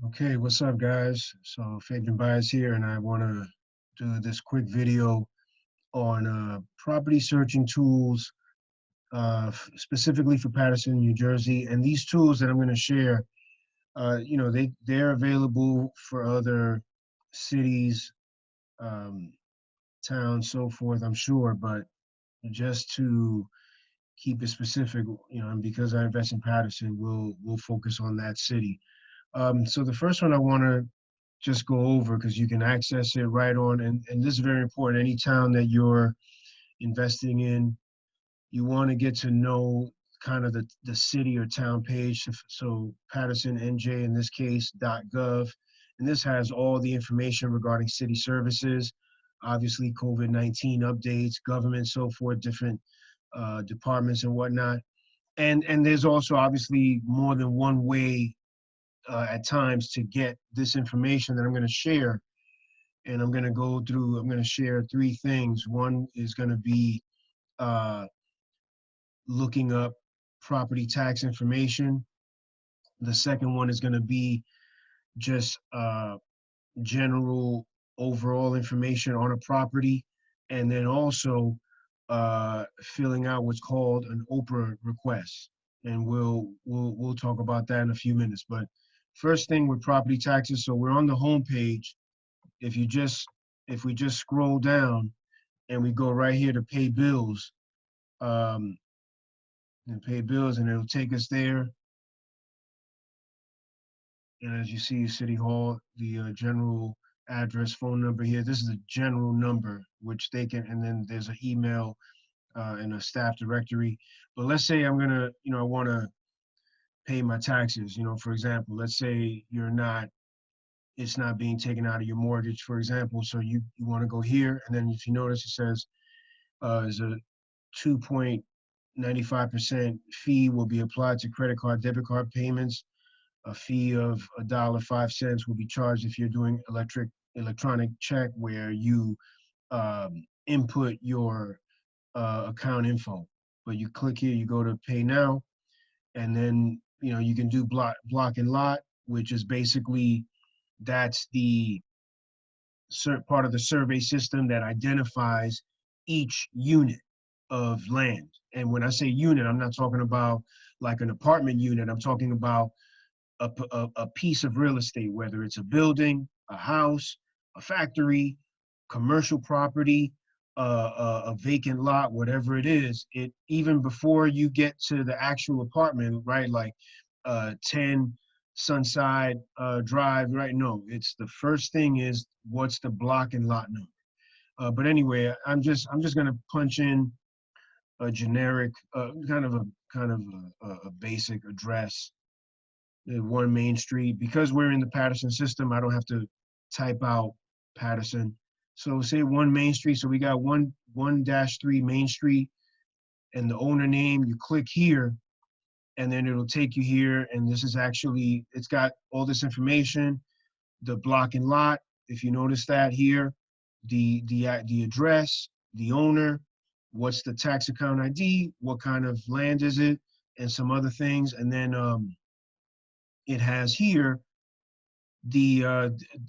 Okay, what's up, guys? So Fabian Bias here, and I want to do this quick video on property searching tools, specifically for Paterson, New Jersey. And these tools that I'm going to share, they're available for other cities, um, towns, so forth. I'm sure, but just to keep it specific, and because I invest in Paterson, we'll focus on that city. So the first one I want to just go over because you can access it right on. And this is very important. Any town that you're investing in, you want to get to know kind of the city or town page. So Paterson, NJ in this case, .gov. And this has all the information regarding city services, obviously COVID-19 updates, government, so forth, different departments and whatnot. And there's also obviously more than one way at times to get this information that I'm going to share. And I'm going to share three things. One is going to be uh, looking up property tax information. The second one is going to be just general overall information on a property. And then also filling out what's called an Oprah request. And we'll talk about that in a few minutes. But first thing with property taxes, so we're on the home page. If you just if we just scroll down and we go right here to pay bills, um, and pay bills, and it'll take us there. And as you see, City Hall, the general address, phone number here. This is a general number, which they can, and then there's an email and a staff directory. But let's say I'm gonna, I want to pay my taxes. For example, let's say it's not being taken out of your mortgage, for example. So you want to go here, and then if you notice, it says is a 2.95% fee will be applied to credit card, debit card payments. A fee of $1.05 will be charged if you're doing electronic check where you input your account info. But you click here, you go to pay now, and then you can do block and lot, which is basically that's the part of the survey system that identifies each unit of land. And when I say unit, I'm not talking about like an apartment unit. I'm talking about a piece of real estate, whether it's a building, a house, a factory, commercial property, a vacant lot, whatever it is. It even before you get to the actual apartment, right? Like 10 Sunside Drive, right? No, it's the first thing is what's the block and lot number. But anyway, I'm just gonna punch in a generic, kind of a basic address, 1 Main Street. Because we're in the Paterson system, I don't have to type out Paterson. So say 1 Main Street. So we got one dash 3 Main Street, and the owner name. You click here, and then it'll take you here. And this is actually, it's got all this information, the block and lot. If you notice that here, the address, the owner, what's the tax account ID, what kind of land is it, and some other things. And then it has here the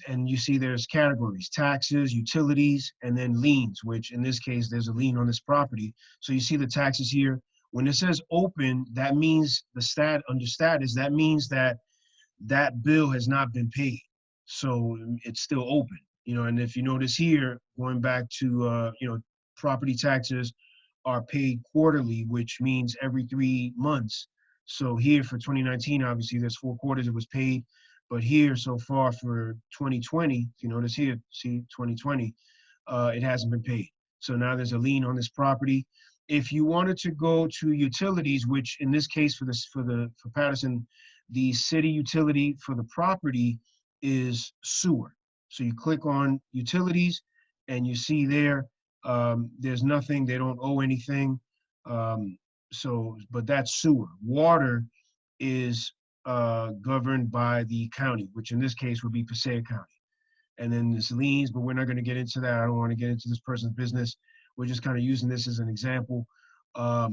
and you see there's categories: taxes, utilities, and then liens, which in this case there's a lien on this property. So you see the taxes here. When it says open, that means the stat under status, that means that that bill has not been paid, so it's still open. And if you notice here, going back to property taxes are paid quarterly, which means every 3 months. So here for 2019, obviously there's 4 quarters it was paid, but here so far for 2020, if you notice here, see 2020, it hasn't been paid. So now there's a lien on this property. If you wanted to go to utilities, which in this case for Paterson, the city utility for the property is sewer. So you click on utilities, and you see there, there's nothing, they don't owe anything. Um, but that's sewer. Water is governed by the county, which in this case would be Passaic County. And then there's liens, but we're not going to get into that. I don't want to get into this person's business. We're just kind of using this as an example. But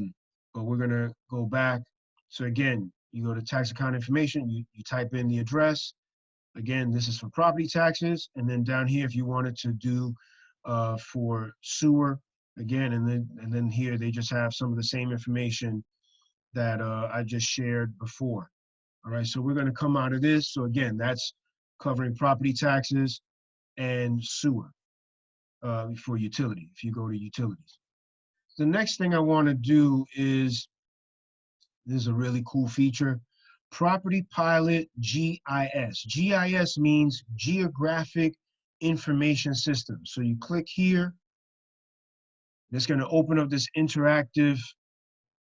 we're going to go back. So again, you go to tax account information, you type in the address, Again, this is for property taxes. And then down here, if you wanted to do for sewer, again, and then here they just have some of the same information that I just shared before. All right, so we're going to come out of this. So again, that's covering property taxes and sewer for utility, if you go to utilities. The next thing I want to do is, this is a really cool feature, Property Pilot GIS. GIS means Geographic Information System. So you click here, it's going to open up this interactive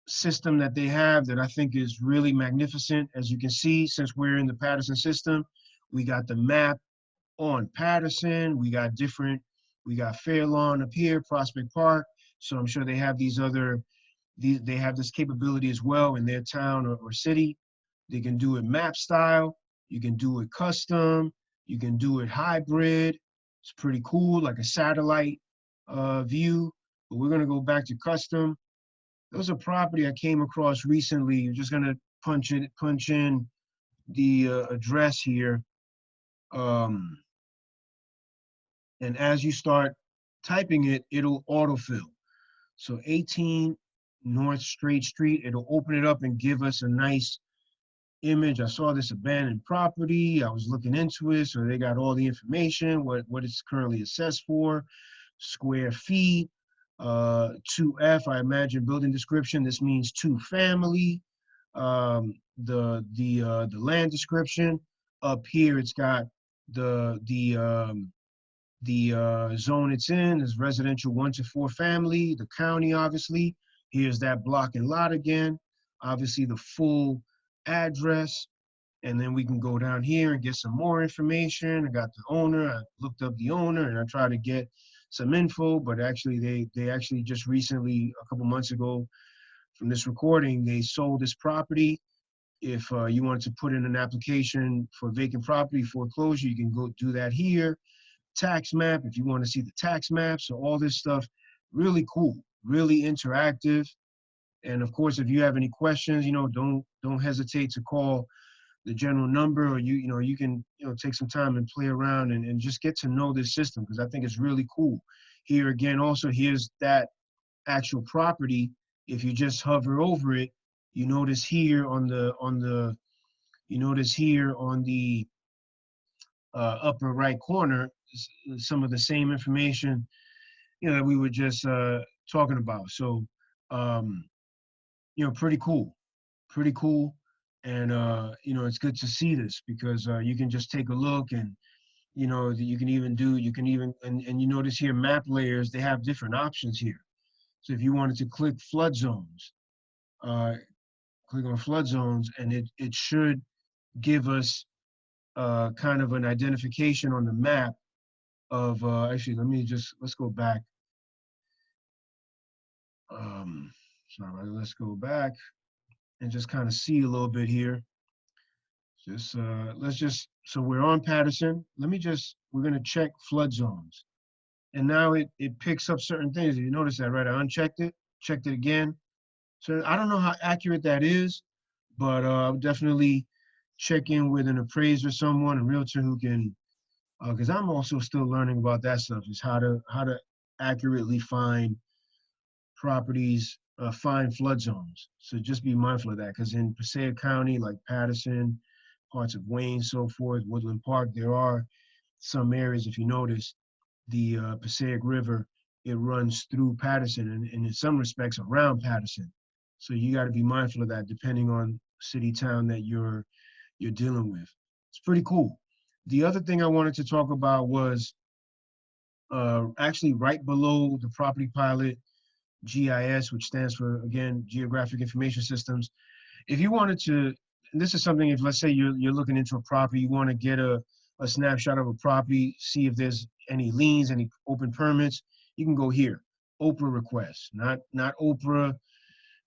system that they have that I think is really magnificent. As you can see, since we're in the Paterson system, we got the map on Paterson, we got Fair Lawn up here, Prospect Park. So I'm sure they have they have this capability as well in their town or city. They can do it map style, you can do it custom, you can do it hybrid. It's pretty cool, like a satellite view. But we're gonna go back to custom. There was a property I came across recently. You're just gonna punch in the address here. And as you start typing it, it'll autofill. So 18 North Straight Street, it'll open it up and give us a nice image. I saw this abandoned property. I was looking into it. So they got all the information, what it's currently assessed for, square feet, 2F, I imagine building description. This means 2 family. The land description. Up here, it's got the zone it's in is residential 1 to 4 family, the county, obviously. Here's that block and lot again, obviously the full address. And then we can go down here and get some more information. I got the owner, I looked up the owner and I tried to get some info, but actually they actually just recently, a couple months ago from this recording, they sold this property. If you wanted to put in an application for vacant property foreclosure, you can go do that here. Tax map, if you want to see the tax map. So all this stuff, really cool, really interactive. And of course, if you have any questions, don't hesitate to call the general number, or you can take some time and play around and just get to know this system, because I think it's really cool. Here again, also here's that actual property. If you just hover over it, you notice here on the upper right corner, some of the same information, that we were just talking about. So, pretty cool. And, it's good to see this, because you can just take a look, and, you can even, and you notice here map layers, they have different options here. So if you wanted to click flood zones, click on flood zones, and it should give us kind of an identification on the map of, actually, let's go back. Sorry, let's go back and just kind of see a little bit here. So we're on Paterson. We're gonna check flood zones. And now it picks up certain things. You notice that, right? I unchecked it, checked it again. So I don't know how accurate that is, but I'll definitely check in with an appraiser, someone, a realtor who can, because I'm also still learning about that stuff, is how to accurately find properties, find flood zones. So just be mindful of that, because in Passaic County, like Paterson, parts of Wayne, so forth, Woodland Park, there are some areas, if you notice, the Passaic River, it runs through Paterson and in some respects around Paterson. So you got to be mindful of that depending on city, town that you're dealing with. It's pretty cool. The other thing I wanted to talk about was actually right below the Property Pilot GIS, which stands for, again, Geographic Information Systems. If you wanted to, and this is something, if let's say you're looking into a property, you want to get a snapshot of a property, see if there's any liens, any open permits, you can go here, Oprah requests, not Oprah,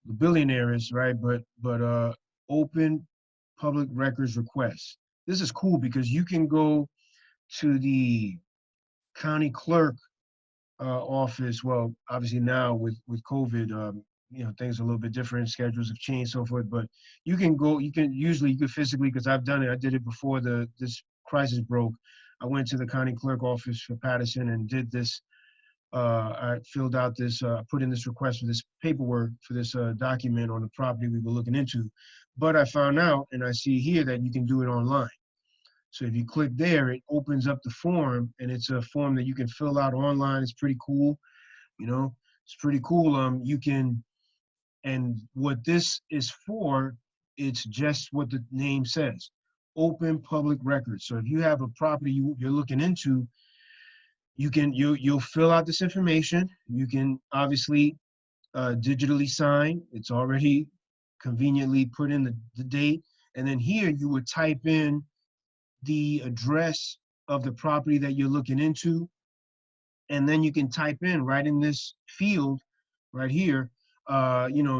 the billionaires, right? But open public records requests. This is cool because you can go to the county clerk office. Well, obviously now with COVID, things are a little bit different, schedules have changed, so forth. But you can physically, because I've done it. I did it before this crisis broke, I went to the county clerk office for Paterson and did this. I filled out this, put in this request for this paperwork for this document on the property we were looking into. But I found out, and I see here that you can do it online. So if you click there, it opens up the form, and it's a form that you can fill out online. It's pretty cool, you know. It's pretty cool. You can, and what this is for, it's just what the name says, open public records. So if you have a property you're looking into, you'll fill out this information. You can obviously digitally sign. It's already conveniently put in the date, and then here you would type in the address of the property that you're looking into, and then you can type in right in this field right here,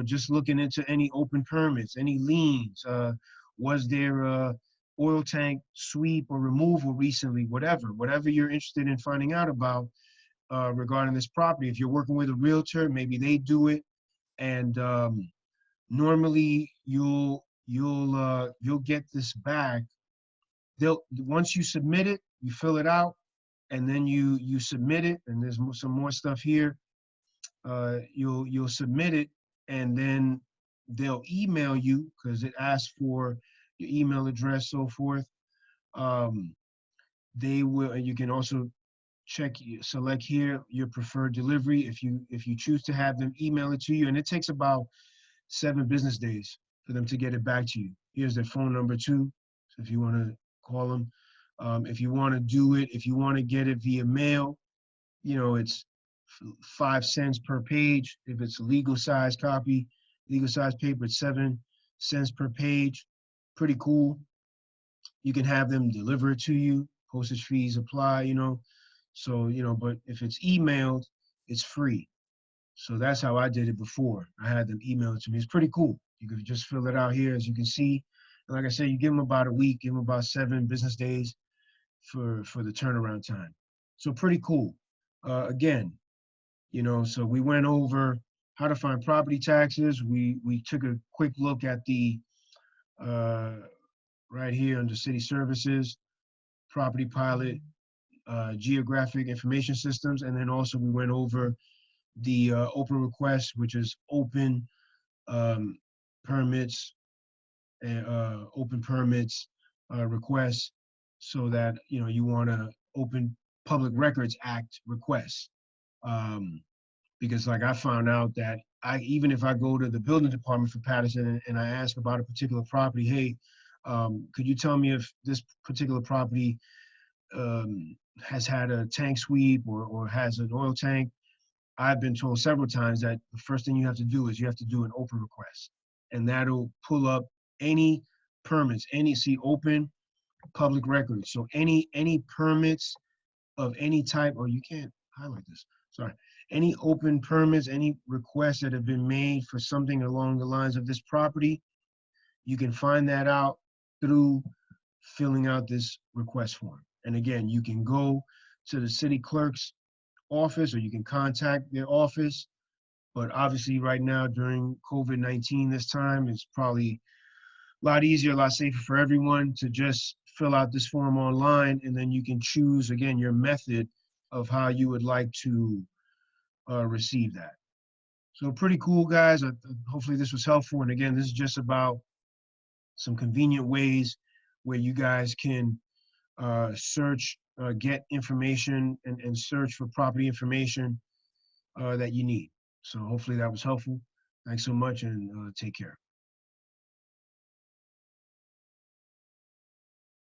just looking into any open permits, any liens, was there a oil tank sweep or removal recently, whatever you're interested in finding out about regarding this property. If you're working with a realtor, maybe they do it, and normally you'll get this back. They'll, once you submit it, you fill it out, and then you submit it, and there's some more stuff here. You'll submit it, and then they'll email you because it asks for your email address, so forth. They will, and you can also select here your preferred delivery if you choose to have them email it to you, and it takes about 7 business days for them to get it back to you. Here's their phone number too, so if you want to call them. If you want to do it, if you want to get it via mail, it's 5 cents per page. If it's a legal size copy, legal size paper, it's 7 cents per page. Pretty cool. You can have them deliver it to you. Postage fees apply, So, but if it's emailed, it's free. So that's how I did it before. I had them email it to me. It's pretty cool. You could just fill it out here, as you can see. And like I said, you give them about a week, give them about 7 business days for the turnaround time. So pretty cool. Again, so we went over how to find property taxes. We took a quick look at the right here under city services, property pilot, geographic information systems, and then also we went over the open request, which is open permits and open permits requests, so that you want to open Public Records Act requests. Because like I found out that even if I go to the building department for Paterson and I ask about a particular property, hey, could you tell me if this particular property has had a tank sweep or has an oil tank? I've been told several times that the first thing you have to do is you have to do an open request, and that'll pull up any permits, open public records. So any permits of any type, or you can't highlight this, sorry. Any open permits, any requests that have been made for something along the lines of this property, you can find that out through filling out this request form. And again, you can go to the city clerk's office or you can contact their office. But obviously right now during COVID-19 this time, it's probably a lot easier, a lot safer for everyone to just fill out this form online, and then you can choose, again, your method of how you would like to receive that. So pretty cool, guys. Hopefully this was helpful. And again, this is just about some convenient ways where you guys can search, get information and search for property information that you need. So hopefully that was helpful. Thanks so much, and take care.